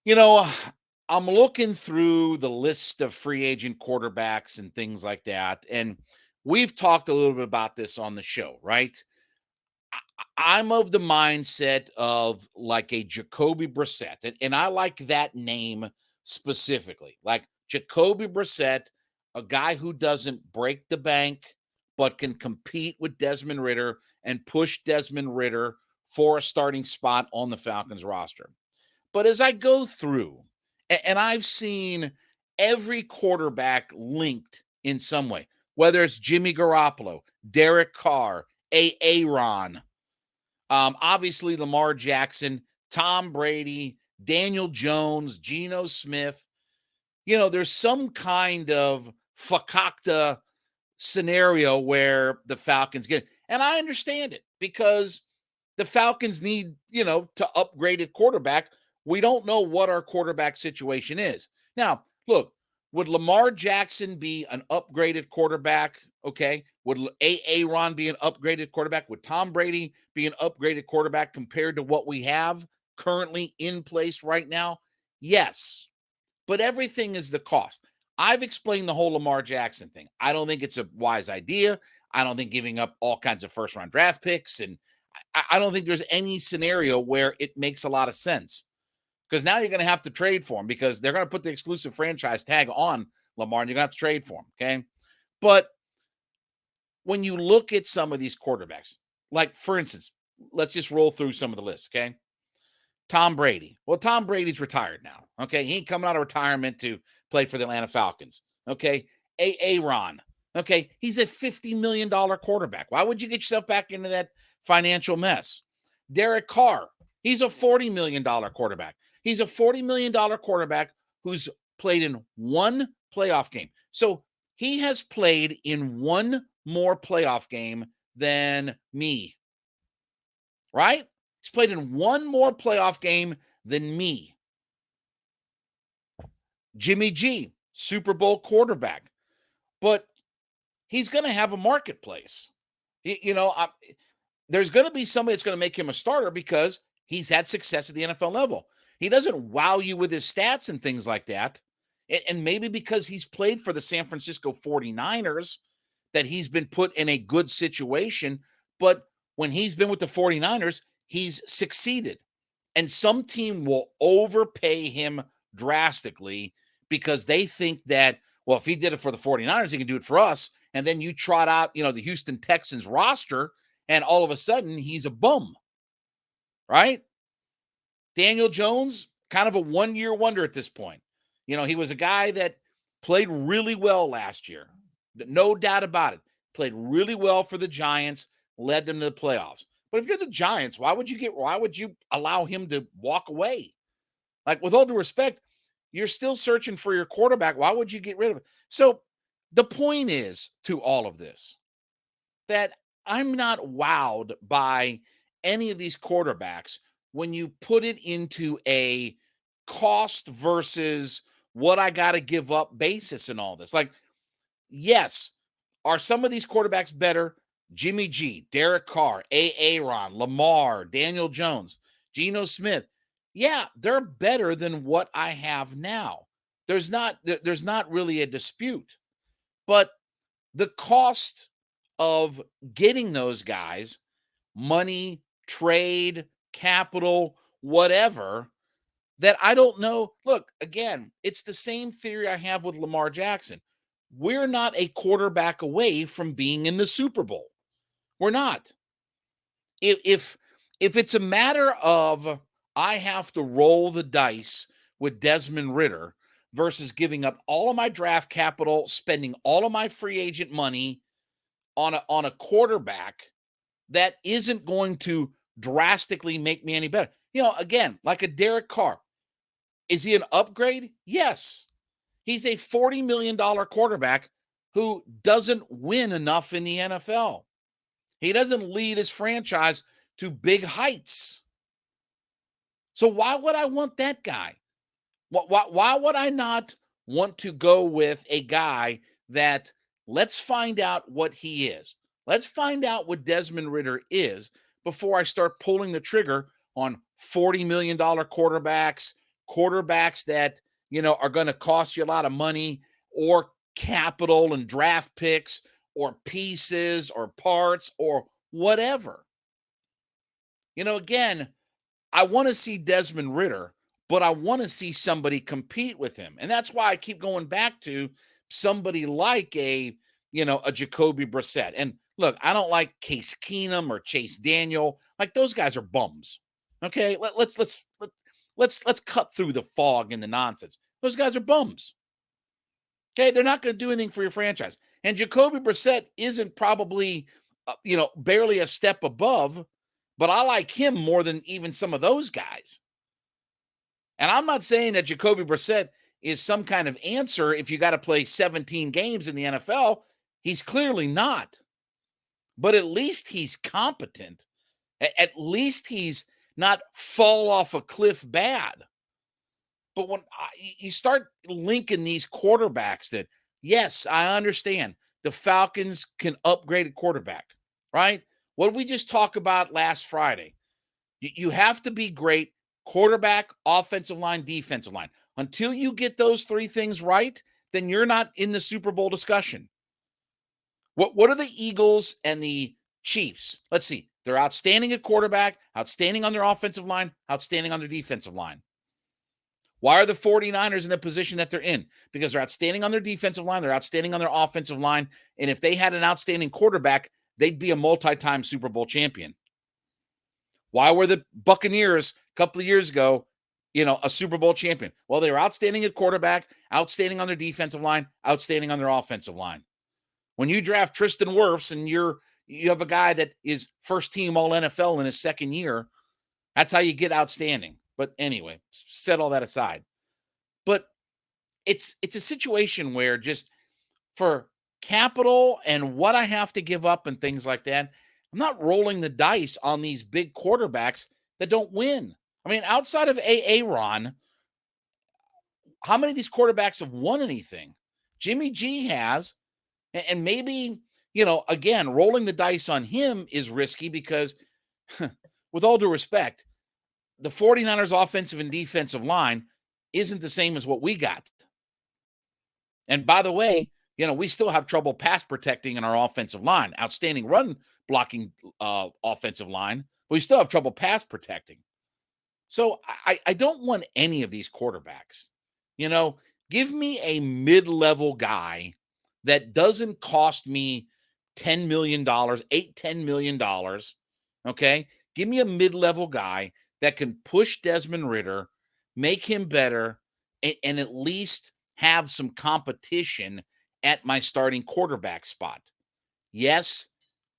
You know, I'm looking through the list of free agent quarterbacks and things like that. And we've talked a little bit about this on the show, right? I'm of the mindset of like a Jacoby Brissett. And I like that name specifically. Like Jacoby Brissett, a guy who doesn't break the bank, but can compete with Desmond Ridder and push Desmond Ridder for a starting spot on the Falcons roster. But as I go through, and I've seen every quarterback linked in some way, whether it's Jimmy Garoppolo, Derek Carr, Aaron, obviously Lamar Jackson, Tom Brady, Daniel Jones, Geno Smith. There's some kind of fakakta scenario where the Falcons get, and I understand it because the Falcons need, to upgrade at quarterback. We don't know what our quarterback situation is. Now, look, would Lamar Jackson be an upgraded quarterback? Okay. Would Aaron be an upgraded quarterback? Would Tom Brady be an upgraded quarterback compared to what we have currently in place right now? Yes. But everything is the cost. I've explained the whole Lamar Jackson thing. I don't think it's a wise idea. I don't think giving up all kinds of first round draft picks, and I don't think there's any scenario where it makes a lot of sense, because now you're going to have to trade for him because they're going to put the exclusive franchise tag on Lamar and you're going to have to trade for him. Okay. But when you look at some of these quarterbacks, like for instance, let's just roll through some of the lists. Okay. Tom Brady. Well, Tom Brady's retired now. Okay. He ain't coming out of retirement to play for the Atlanta Falcons. Okay. Aaron. Okay. He's a $50 million quarterback. Why would you get yourself back into that financial mess? Derek Carr. He's a $40 million quarterback. He's a $40 million quarterback who's played in one playoff game. So he has played in one more playoff game than me. Right? He's played in one more playoff game than me. Jimmy G, Super Bowl quarterback. But he's going to have a marketplace. There's going to be somebody that's going to make him a starter because he's had success at the NFL level. He doesn't wow you with his stats and things like that. And maybe because he's played for the San Francisco 49ers, that he's been put in a good situation. But when he's been with the 49ers, he's succeeded. And some team will overpay him drastically because they think that, well, if he did it for the 49ers, he can do it for us. And then you trot out, the Houston Texans roster, and all of a sudden he's a bum, right? Daniel Jones, kind of a one-year wonder at this point. He was a guy that played really well last year. No doubt about it. Played really well for the Giants, led them to the playoffs. But if you're the Giants, why would you allow him to walk away? Like, with all due respect, you're still searching for your quarterback. Why would you get rid of it? So the point is to all of this that I'm not wowed by any of these quarterbacks when you put it into a cost versus what I got to give up basis and all this. Like, yes, are some of these quarterbacks better? Jimmy G, Derek Carr, Aaron, Lamar, Daniel Jones, Geno Smith. Yeah, they're better than what I have now. There's not really a dispute. But the cost of getting those guys, money, trade, capital, whatever, that I don't know. Look, again, it's the same theory I have with Lamar Jackson. We're not a quarterback away from being in the Super Bowl. We're not. If it's a matter of I have to roll the dice with Desmond Ridder versus giving up all of my draft capital, spending all of my free agent money on a quarterback that isn't going to drastically make me any better. Again, like a Derek Carr. Is he an upgrade? Yes. He's a $40 million quarterback who doesn't win enough in the NFL. He doesn't lead his franchise to big heights. So why would I want that guy? Why would I not want to go with a guy that, let's find out what he is. Let's find out what Desmond Ridder is before I start pulling the trigger on $40 million quarterbacks, quarterbacks that, are going to cost you a lot of money or capital and draft picks or pieces or parts or whatever. Again, I want to see Desmond Ridder, but I want to see somebody compete with him. And that's why I keep going back to somebody like a Jacoby Brissett. And look, I don't like Case Keenum or Chase Daniel. Like, those guys are bums. Okay, let's cut through the fog and the nonsense. Those guys are bums. Okay, they're not going to do anything for your franchise. And Jacoby Brissett isn't probably, barely a step above, but I like him more than even some of those guys. And I'm not saying that Jacoby Brissett is some kind of answer if you got to play 17 games in the NFL. He's clearly not. But at least he's competent. At least he's not fall off a cliff bad. But when you start linking these quarterbacks that, yes, I understand the Falcons can upgrade a quarterback, right? What did we just talk about last Friday? You have to be great quarterback, offensive line, defensive line. Until you get those three things right, then you're not in the Super Bowl discussion. What are the Eagles and the Chiefs? Let's see. They're outstanding at quarterback, outstanding on their offensive line, outstanding on their defensive line. Why are the 49ers in the position that they're in? Because they're outstanding on their defensive line, they're outstanding on their offensive line, and if they had an outstanding quarterback, they'd be a multi-time Super Bowl champion. Why were the Buccaneers a couple of years ago, a Super Bowl champion? Well, they were outstanding at quarterback, outstanding on their defensive line, outstanding on their offensive line. When you draft Tristan Wirfs and you have a guy that is first team all NFL in his second year, that's how you get outstanding. But anyway, set all that aside. But it's a situation where just for capital and what I have to give up and things like that, I'm not rolling the dice on these big quarterbacks that don't win. I mean, outside of Aaron, how many of these quarterbacks have won anything? Jimmy G has, and maybe, again, rolling the dice on him is risky because, with all due respect, the 49ers offensive and defensive line isn't the same as what we got. And by the way, we still have trouble pass protecting in our offensive line. Outstanding run blocking offensive line, but we still have trouble pass protecting. So I don't want any of these quarterbacks. Give me a mid-level guy that doesn't cost me $10 million, $10 million. Okay? Give me a mid-level guy that can push Desmond Ridder, make him better, and at least have some competition at my starting quarterback spot. Yes,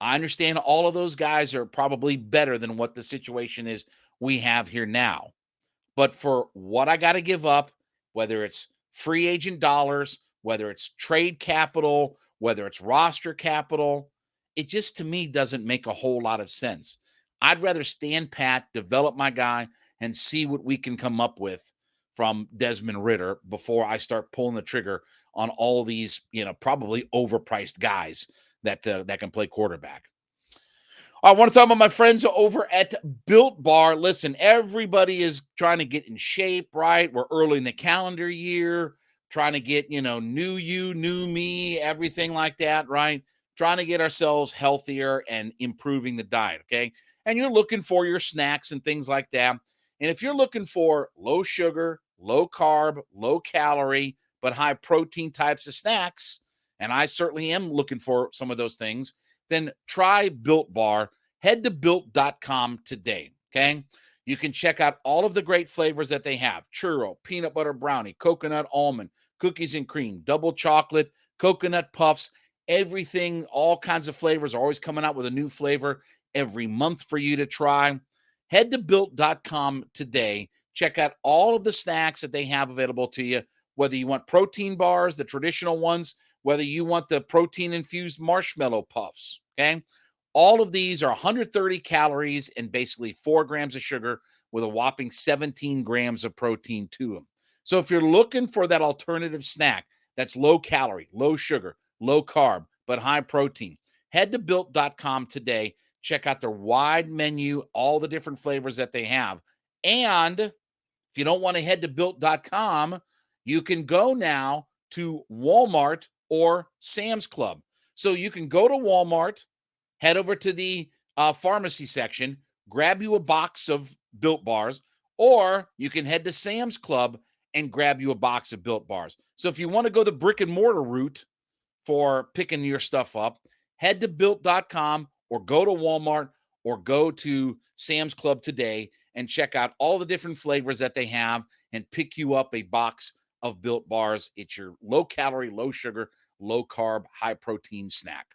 I understand all of those guys are probably better than what the situation is we have here now. But for what I got to give up, whether it's free agent dollars, whether it's trade capital, whether it's roster capital, it just, to me, doesn't make a whole lot of sense. I'd rather stand pat, develop my guy, and see what we can come up with from Desmond Ridder before I start pulling the trigger on all these, probably overpriced guys that can play quarterback. I want to talk about my friends over at Built Bar. Listen, everybody is trying to get in shape, right? We're early in the calendar year, trying to get, new you, new me, everything like that, right? Trying to get ourselves healthier and improving the diet, okay? And you're looking for your snacks and things like that. And if you're looking for low sugar, low carb, low calorie, but high protein types of snacks, and I certainly am looking for some of those things, then try Built Bar. Head to built.com today, okay? You can check out all of the great flavors that they have: churro, peanut butter brownie, coconut almond, cookies and cream, double chocolate, coconut puffs, everything, all kinds of flavors are always coming out with a new flavor every month for you to try. Head to built.com today. Check out all of the snacks that they have available to you, whether you want protein bars, the traditional ones, whether you want the protein-infused marshmallow puffs, okay? All of these are 130 calories and basically 4 grams of sugar with a whopping 17 grams of protein to them. So if you're looking for that alternative snack that's low calorie, low sugar, low carb, but high protein, head to built.com today. Check out their wide menu, all the different flavors that they have. And If you don't want to head to built.com, you can go now to Walmart or Sam's Club. So you can go to Walmart, head over to the pharmacy section, grab you a box of Built Bars, or you can head to Sam's Club and grab you a box of Built Bars. So if you want to go the brick and mortar route for picking your stuff up, head to built.com or go to Walmart or go to Sam's Club today and check out all the different flavors that they have and pick you up a box of Built Bars. It's your low calorie, low sugar, low carb, high protein snack.